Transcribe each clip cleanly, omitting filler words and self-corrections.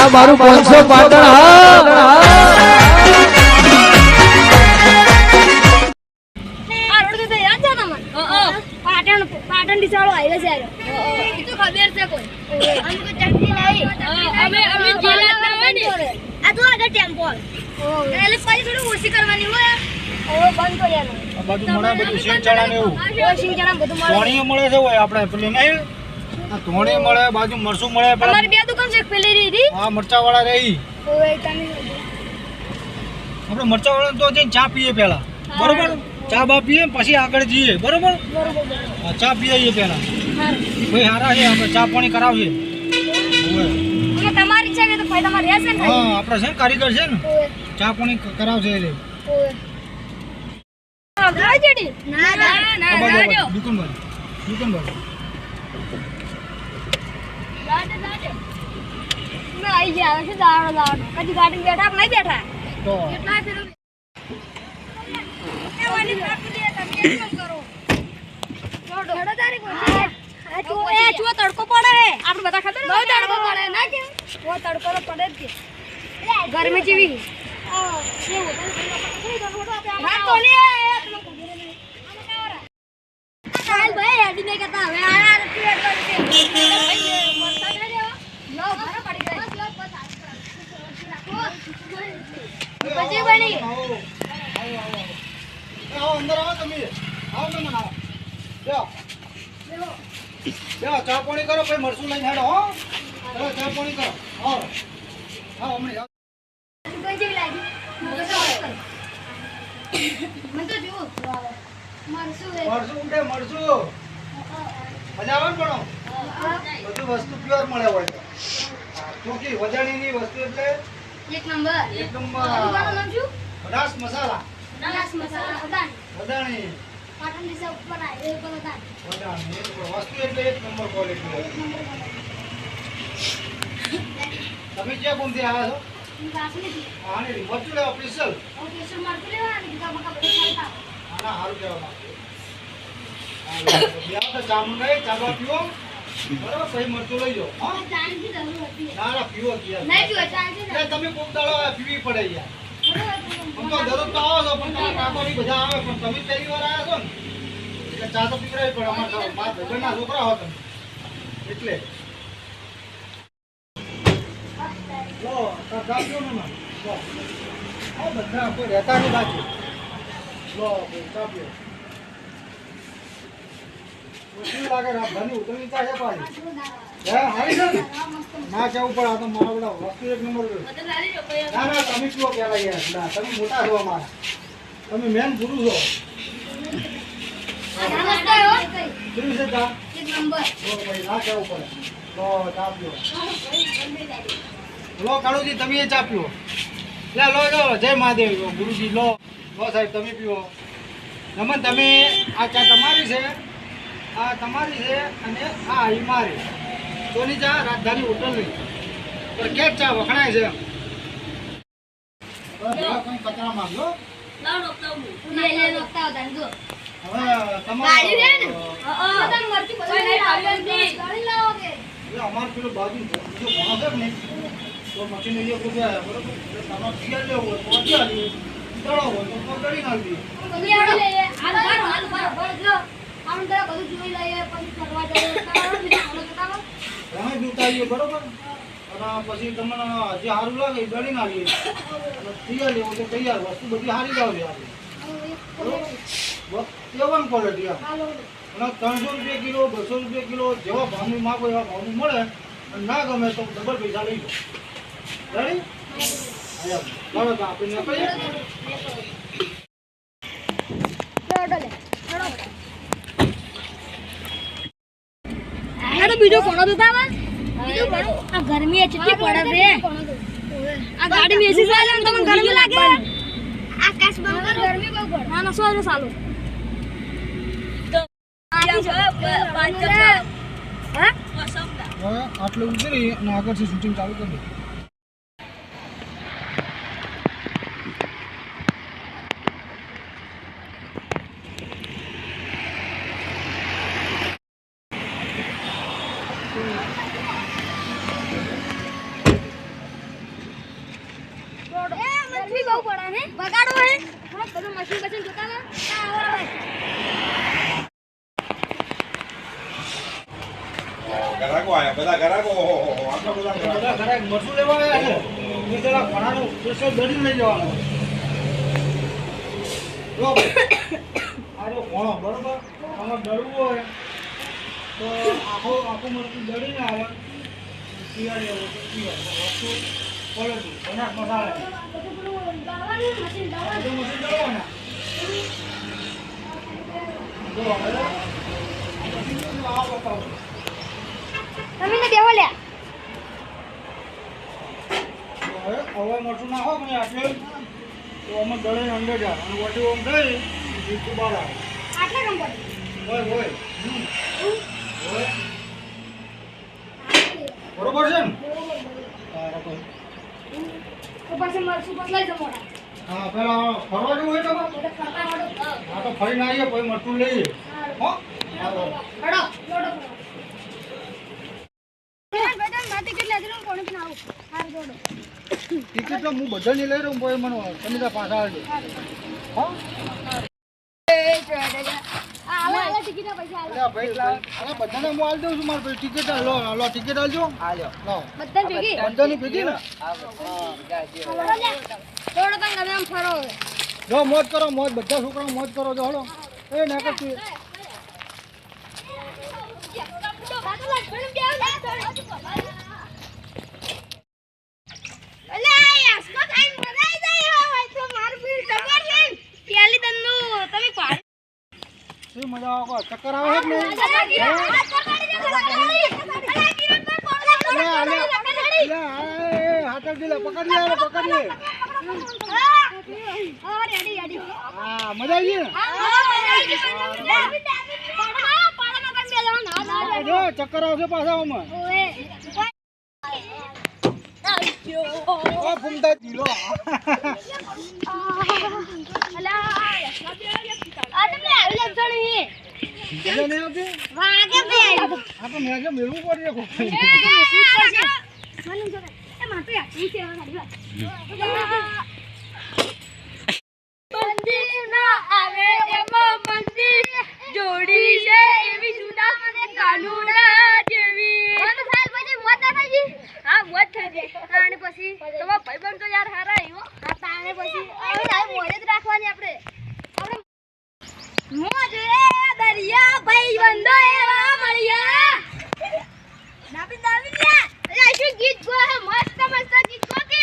આ મારું 500 પાટણ હા પાટણ ડીસાળો હાઈવે છે યાર એ તો ખબર છે કોઈ અમે કોઈ ચટણી નહીં અમે જીલા ના હોય ને આ તો આગળ ટેમ્પો એટલે પછી થોડું ઓછી કરવાની હોય ઓ બંધ કર્યાનો આ બાજુ મળે બધું સિંગ ચણા ને એવું સિંગ ચણા બધું મળે ધોણી મળે છે હોય આપણે પેલી નહીં આ ધોણી મળે બાજુ મરસું મળે તમારી બે દુકાન છે પેલી રીધી આ મરચા વાળા રહી ઓય તમે આપણે મરચા વાળા તો જઈને ચા પીએ પહેલા બરોબર ચા બા પીએ પછી આગળ જઈએ બરોબર હા ચા પીએ પહેલા ભાઈ હારા છે આપણે ચા પાણી કરાવશે ઓય તમારી છે કે તો ભાઈ તમારે રહેશે ને હા આપણે છે ને કારીગર છે ને ચા પાણી કરાવશે રે ઓય ગાજડી ના ગાજો દુકાન બાજુ ગાજે ના આઈ જાય છે દાડો કદી ગાડી બેઠા કે નહીં બેઠા તો કેટલા ફેર એ વાલી કાપી લે તમે કેમ કરો છોડો તારી કોઈ એ જો તડકો પડે આપણે બધા ખબર બહુ તડકો પડે ના કે ઓ તડકો તો પડે જ કે ગરમી જેવી રાત તો લે ચાલ ભાઈ યાદી નહીં કરતા હવે આ પેટ પર છે મરતા દે લો ભરા પડી ગઈ પછી બની આવો અંદર આવો તમે આવો તમે આવો બેહો ચા પાણી કરો પછી મરસું લઈને હેડો હો ચલો ચા પાણી કરો આવો આવો હમણાં કોઈ જેવી લાગી મને તો જો મરસું મરસું મજા આવે ને પણ બધું વસ્તુ પ્યોર મળે હોય તો ચોકી વજાણીની વસ્તુ એટલે એક નંબર તમારું નામ શું વડાસ મસાલા નાસ મસાલા વડાણી પાટણ દિશા ઉપર આવે એ બધા વડાણી વસ્તુ એટલે એક નંબર ક્વોલિટી હોય તમે ક્યાં ગુમથી આવ્યા છો હા ને મરચું લેવા સ્પેશિયલ મારતું લેવાનું બીજા મકા બધું ખાતા આના હારું કહેવા માંગુ ચા મંગાઈ ચા બા પીવો બરાબર પછી મરચું લઈ જાઓ હા ચાંદી જરૂર હતી ના પીવો ગયા નહીં પીવો ચાંદી તમે કોક દાડો પીવી પડે યાર આમ તો દરરોજ તો આવો છો પણ તમારા કાકોની બધા આવે પણ તમે પહેલી વાર આવ્યા છો ને એટલે ચા તો પીવડાવી પડે અમારા ભાઈબંધના છોકરા હો તમે એટલે લો ચા પીવો ને લો આ બધા કોઈ રહેતા નહીં બાકી લો ચા પીવો કેવું લાગે ઘરની ઉતરણી ચા છે પાછી હે હારી છે ના કેવું પડે આ તો મારા બધા વસ્તુ એક નંબર ના ના તમે પીવો પેલા યાર ના તમે મોટા છો અમારા તમે મેન ગુરુ છો કેવી છે ચા એક નંબર ભાઈ ના કેવું પડે લો ચા પીવો લો કાળુજી તમે એ ચા પીવો લે લો જય મહાદેવ ગુરુજી લો સાહેબ તમે પીવો નમન તમે આ ચા તમારી છે આ તમારી છે અને આ ઈ મારી તોની ચા રાજધાની હોટલની પર કે ચા વખણાય છે કોઈ કચરા માંગો લે રોકતા હતા જો હવે ગાડી રે ને તમારે બધા મરચી બધા નહીં આવતી ગાડી લાવોગે અમાર પેલો બાજુ જો ભણો છે ને તો મશીન એ પૂછ્યા બરોબર તમારે શિયાળ લેવો હોય તો અત્યારે દળો હોય તો પકડી નાખી હાલ જો આમ તો બધું જોઈ લઈએ પછી ફરવા જઈએ તમારો બીજો તમે ઘણા જૂતાઈએ બરોબર અને પછી તમને જે સારું લાગે એ દળી નાખીએ અને તૈયાર લેવું તો તૈયાર વસ્તુ બધી સારી જ આવશે આપણે કેવન ક્વોલિટી અને 300 રૂપિયા કિલો 200 રૂપિયા કિલો જેવા ભાવનું માગો એવા ભાવનું મળે અને ના ગમે તો ડબલ પૈસા લઈ જાઓ રેડી ચાલો તો આપણે કહીએ તો બીજો કોણો તો તાવા બીજો કોણો આ ગરમી એટલી પડે છે આ ગાડી માં એસી ચાલે તમને ગરમી લાગે આકાશ બંધ કર ગરમી બહુ પડે ના ના સોજો ચાલુ તો આટલું ઉતરી અને આગળથી શૂટિંગ ચાલુ કરી દે બગાડો હે હા બધું મશીન જોતા ના આવે ગરાકો આયા બધા ગરાકો આટલા બધા બધા ઘરે મરચું લેવા આવ્યા છે એ પેલા ફળાનું સ્પેશિયલ દડી લઈ જવાનો જો આ જો ઘણો બરોબર તમારે દળવું હોય તો આખું મરચું દળીને આવે શિયાળી આવે તો શિયાળી વસ્તુ ક્વોલિટી બનાસ મસાલા મશીન બધું મશીન દળવાના જો હવે આ બતાવો તમે ને બેહો લ્યા હવે મરચું નાખો મને આટલે તો અમે દળીને અંદર જાય અને વટી ઓમ થઈ જીતું બહાર આવે આટલા કામ પડે હોય બરોબર છે ને બરાબર. તો પછી મરસું બદલાઈ જમો હા પેલા ફરવા જવું હોય તમારે હા તો ફરીને આવીએ પછી મરચું લઈએ હો હડો લોડો બેટા માટી કેટલા છે કોણ કે આવું હાર જોડો ટિકિટ તો હું બધાની લઈ રહ્યો પછી મને તમે ત્યાં પાછા આવજો હો આલા ટિકિટ ના પૈસા આલા અરે ભાઈ અરે બધાને હું આલી દઉં છું મારે ભાઈ ટિકિટ લો ટિકિટ આલજો લો બધા ભેગી બધાની ભેગી ને થોડો તંગ તમે આમ ફરો જો મોજ કરો મોજ બધા છોકરાઓ મોજ કરો જો હલો એ ના કરતી શું મજા આવે ચક્કર આવે છે કે નહીં હાથ દિલે પકડી હા મજા આવી ને જો ચક્કર આવશે પાછા આમાં ઓ ફૂમતા દીલો મજા નહીં આવતી હા તો મેં મેળવું પડે જોડી છે એવી જુદા મને કાનુડા જેવી હા મોત થઈ ગઈ તાણે પછી તમારા ભાઈબંધ તો યાર હારા આવ્યો હા તાણે પછી હવે મોડે જ રાખવાની આપણે મોજે દરિયા ભાઈબંધો એવા મળ્યા નાબી લ્યા અરે શું ગીત ગો હે મસ્ત ગીત ગો કે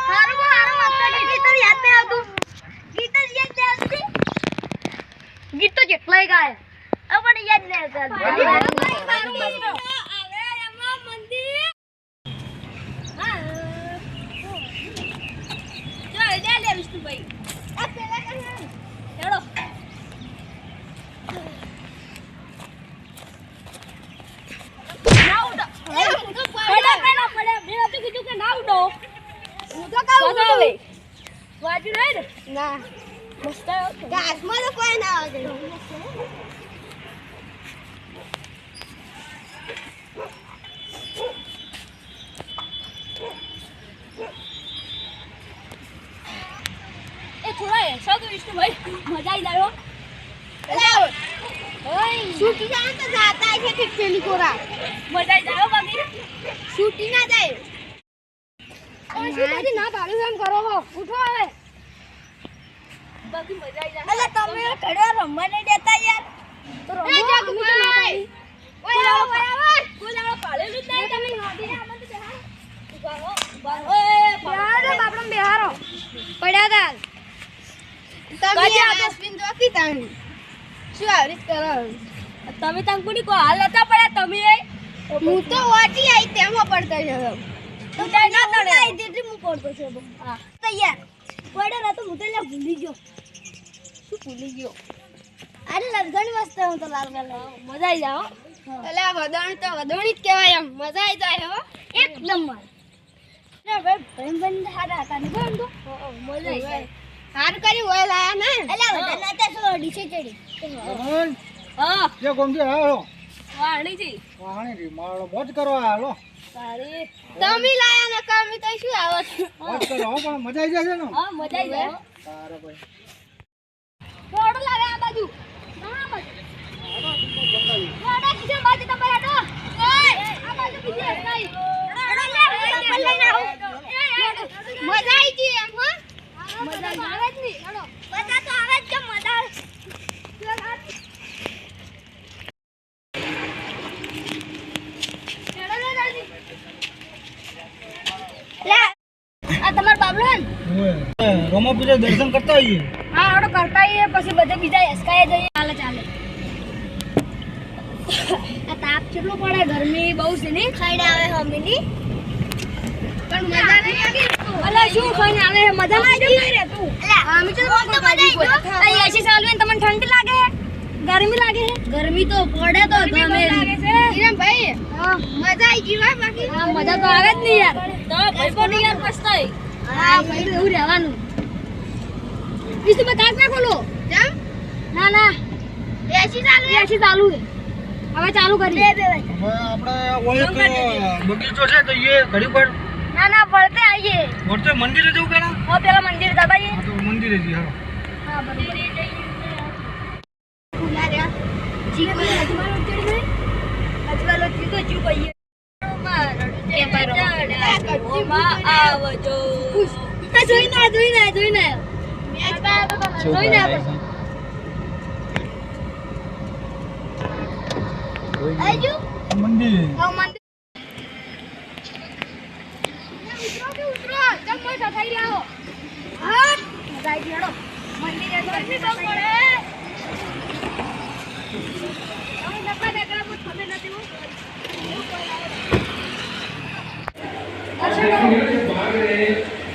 હારું મસ્ત ગીત તો યાદ નહીં આવતું ગીત જ યાદ નહીં આવતું ગીત તો જેટલાય ગાય પણ યાદ નહીં આવતું વિષ્ણુભાઈ આ પેલા હેડો ના ઉડો પડ્યા મેં તો કીધું કે ના ઉડો હું તો કહું ઉડો વાજુ નહીં ને ના મસ્ત ગાસમાં તો કોઈ ના આવે થોડા એસા તો વિષ્ણુભાઈ મજા આવી જાય શૂટી જાય તો જાતા છે કે પેલી કોરા મજા આવી જાય બાકી શૂટી ના જાય શૂટી ના પાડ્યું એમ કરો હો ઉઠો હવે બાકી મજા આવી જાય એટલે તમે ઘડે રમવા નહીં દેતા યાર તો રમો અમે તો ના પાડી ઓય બરાબર કોઈ દાડો પાડેલું જ નહીં તમે હાડીને આમાં તો બેહારો ઓય બાપડો બેહારો પડ્યા તા તમે આદસ્પિન જોકી તાણી શું આવરીત કરો તમે તંકુની કો હાલ હતા પડ્યા તમે હું તો વાટી આઈ તેમાં પડતો જતો તો ના તડે આઈ દીધી હું પડતો છે હા તૈયાર પડે ના તો હું તો લા ભૂલી ગયો શું ભૂલી ગયો અરે લગન મસ્ત હું તો લાલ ગલ મજા આવી જાવ એટલે આ વદણ તો વદણી જ કહેવાય એમ મજા આવી જાય હો એકદમ માર ના ભાઈ બંધ હારા હતા ને બંધ મજા આવી જાય હાર કરી હોય લાયા ને એટલે વદન ના તે સો ડીસે ચડી હા જે ગોમજી હાલો વાણીજી વાહણી રી મારો મોજ કરવા હાલો સારી તમે લાયા ને કામી તો શું આવો છો મોજ કરો હો, પણ મજા આવી જશે ને હા મજા આવી જાય તારે ભાઈ ફોટો લાવે આ બાજુ ના બાજુ ફોટો કિસે બાજુ તમારા તો ઓય આ બાજુ કિસે નહીં ચપ્પલ લઈને આવો મજા આવી ગઈ એમ હો મજા આવે જ નહીં હેડો મજા તો આવે જ કે મજા આવે આ તમાર બાબલો હે રોમાપીરે દર્શન કરતા આવીએ હા ઓડો કરતા આવીએ પછી બધે બીજા એસકાએ જઈએ ચાલે ચાલે આ તાપ કેટલો પડે ગરમી બહુ છે ને ખાઈને આવે હમીની પણ મજા નહીં આવી અલા શું ખાઈને આવે મજા ના આવી રે તું અમે તો મજા આવી આ એસી ચાલુ ને તમને ઠંડી લાગે ગરમી લાગે ગરમી તો પડે તો ગમે લાગે છે ઈરમ ભાઈ હા મજા આવી ગઈ ભાઈ બાકી હા મજા તો આવે જ નહીં યાર તો ભાઈ કોની યાર પસ્તાય હા ભાઈ તો એવું રહેવાનું બીજું બે કાચ ના ખોલો કેમ ના ના એસી ચાલુ છે હવે ચાલુ કરી હવે આપણે ઓય એક બગીચો છે તો એ ઘડી પર ના ના પડતે આવીએ મોટે મંદિરે જવું પેલા હો પેલા મંદિર દબાઈએ હા, તો મંદિરે જઈએ હાલો હા બરોબર ના રે ચીકો અજમાનો ચડી ગઈ અજમાનો ચીકો ચૂ કહીએ કે પારો ઓમાં આવજો જોઈને જોઈને આજુ મંદિર આવ મંદિર ઉતરો ચમ મોય થઈ રહ્યા હો હા મજા આવી હેડો મંદિરે ગરમી બહુ પડે અમે નકા દેખલા કુછ ખબર નથી હું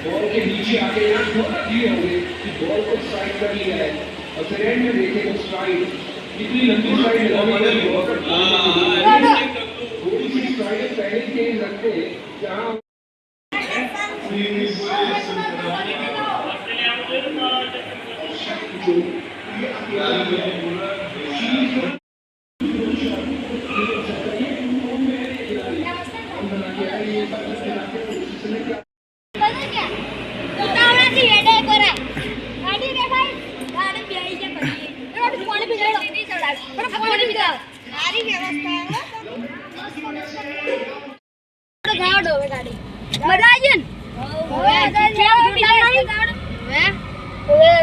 बॉल के नीचे आके यहाँ थोड़ा दिए होंगे कि बॉल को स्ट्राइक कर लिया है और फिर एंड में देखे तो स्ट्राइक इतनी लंबी स्ट्राइक थोड़ी सी स्ट्राइक पहले तेज रखते जहाँ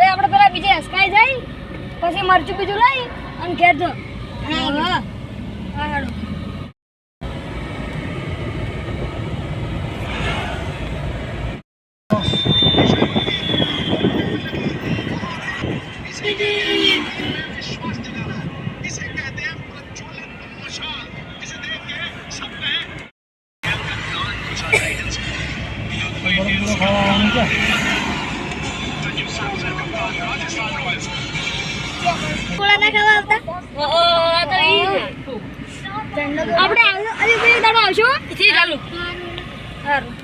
આપણે પેલા બીજે હસકાઈ જાય પછી મરચું બીજું લઈ અને ઘેર જો હા હાડો કોળા ના ખાવા આવતા તો ઈ આપણે અરે બે દાડો આવશો જી ચાલુ સારું